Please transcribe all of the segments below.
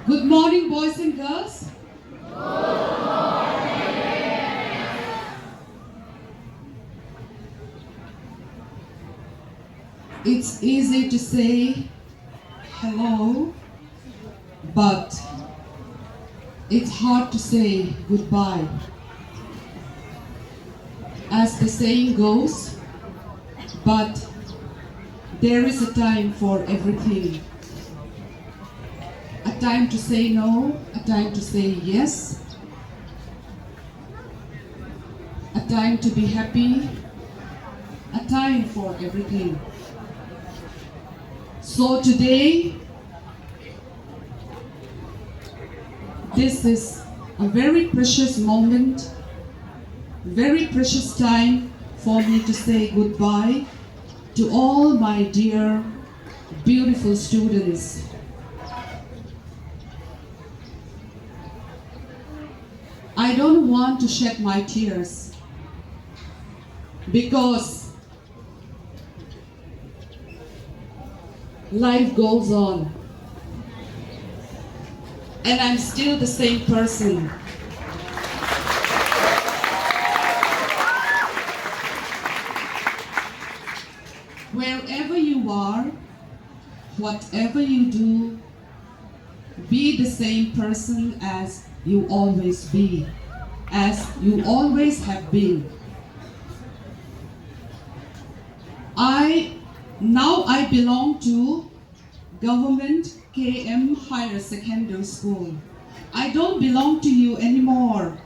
Good morning, boys and girls. It's easy to say hello, but it's hard to say goodbye. As the saying goes, but there is a time for everything. A time to say no, a time to say yes, a time to be happy, a time for everything. So today, this is a very precious moment, very precious time for me to say goodbye to all my dear, beautiful students. I don't want to shed my tears because life goes on and I'm still the same person. Wherever you are, whatever you do, be the same person as you always be, as you always have been. Now I belong to Govt KM Higher Secondary School. I don't belong to you anymore.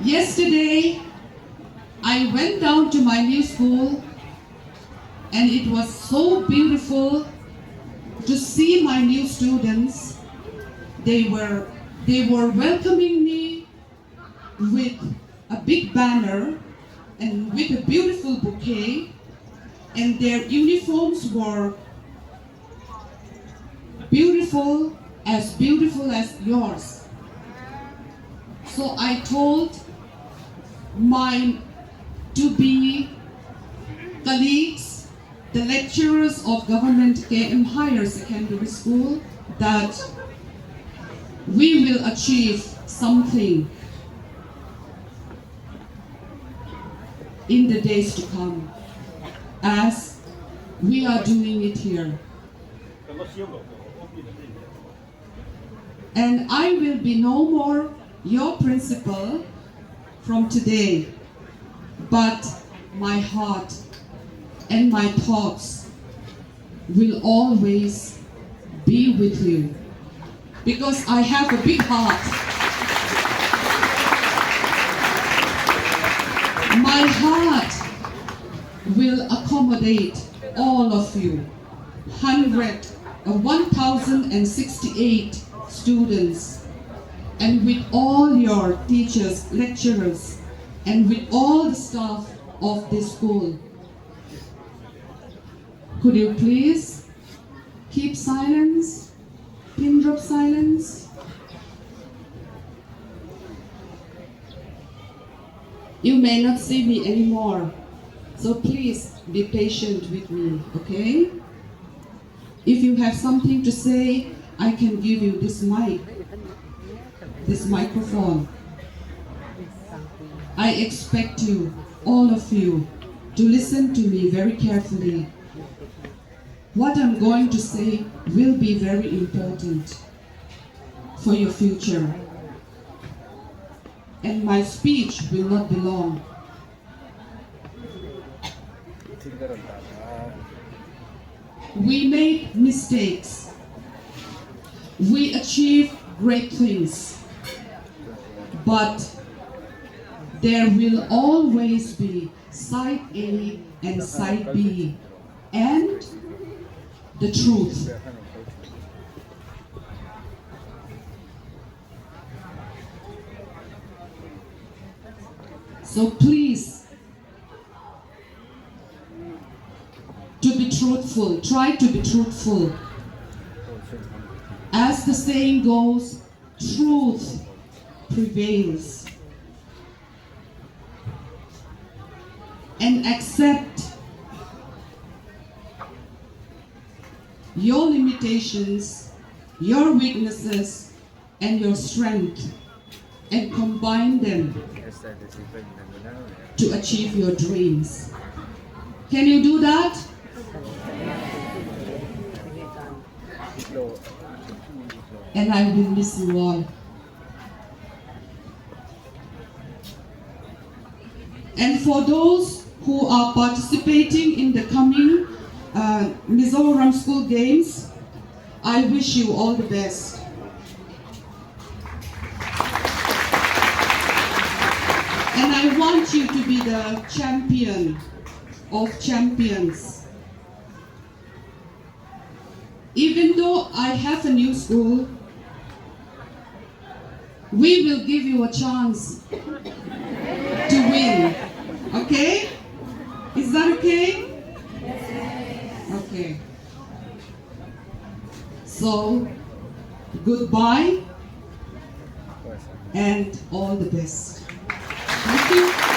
Yesterday, I went down to my new school and it was so beautiful to see my new students. They were welcoming me with a big banner and with a beautiful bouquet, and their uniforms were beautiful as yours. So I told my to-be colleagues, the lecturers of Govt KM Higher Secondary School, that we will achieve something in the days to come, as we are doing it here. And I will be no more your principal from today, but my heart and my thoughts will always be with you, because I have a big heart. My heart will accommodate all of you, 1,068 students, and with all your teachers, lecturers, and with all the staff of this school. Could you please keep silence, pin drop silence? You may not see me anymore, so please be patient with me, okay? If you have something to say, I can give you this microphone. I expect you, all of you, to listen to me very carefully. What I'm going to say will be very important for your future. And my speech will not be long. We made mistakes. We achieved great things. But there will always be side A and side B, and the truth. So please, to be truthful, try to be truthful. As the saying goes, truth prevails. And accept your limitations, your weaknesses, and your strength, and combine them to achieve your dreams. Can you do that? And I will miss you all. And for those who are participating in the coming Mizoram School Games, I wish you all the best. And I want you to be the champion of champions. Even though I have a new school, we will give you a chance to win. Okay? Is that okay? Okay. So, goodbye and all the best. Thank you.